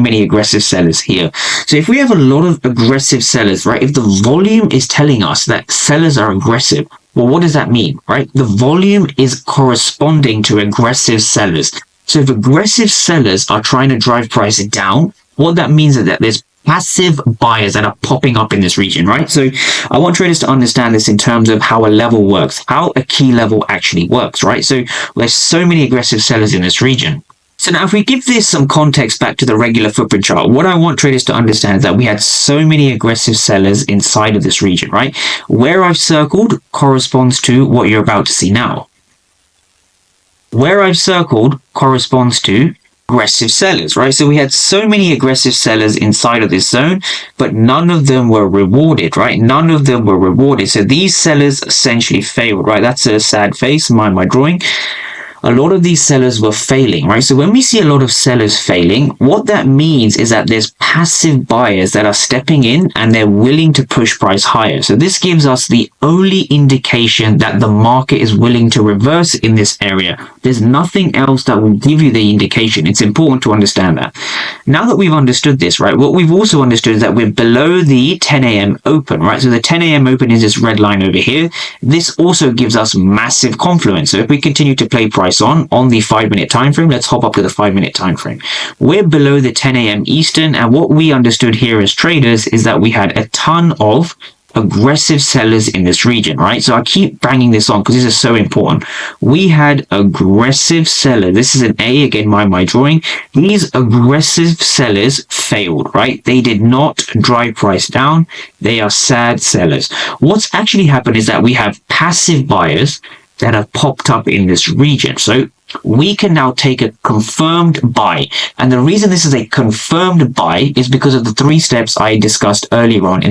many aggressive sellers here. So if we have a lot of aggressive sellers, right, if the volume is telling us that sellers are aggressive, well, what does that mean, right? The volume is corresponding to aggressive sellers. So if aggressive sellers are trying to drive prices down, what that means is that there's passive buyers that are popping up in this region, right? So I want traders to understand this in terms of how a level works, how a key level actually works, right? So there's so many aggressive sellers in this region. So now if we give this some context back to the regular footprint chart, what I want traders to understand is that we had so many aggressive sellers inside of this region, right? Where I've circled corresponds to what you're about to see now. Where I've circled corresponds to aggressive sellers, right? So we had so many aggressive sellers inside of this zone, but none of them were rewarded, right? None of them were rewarded. So these sellers essentially failed, right? That's a sad face, mind my drawing. A lot of these sellers were failing, right? So when we see a lot of sellers failing, what that means is that there's passive buyers that are stepping in and they're willing to push price higher. So this gives us the only indication that the market is willing to reverse in this area. There's nothing else that will give you the indication. It's important to understand that. Now that we've understood this, right, what we've also understood is that we're below the 10 a.m. open, right? So the 10 a.m. open is this red line over here. This also gives us massive confluence. So if we continue to play price on the 5-minute time frame, let's hop up to the 5-minute time frame. We're below the 10 a.m. Eastern, and what we understood here as traders is that we had a ton of aggressive sellers in this region, right? So I keep banging this on because this is so important. We had aggressive sellers. This is an A, again, my drawing. These aggressive sellers failed, right? They did not drive price down. They are sad sellers. What's actually happened is that we have passive buyers that have popped up in this region. So we can now take a confirmed buy. And the reason this is a confirmed buy is because of the 3 steps I discussed earlier on in the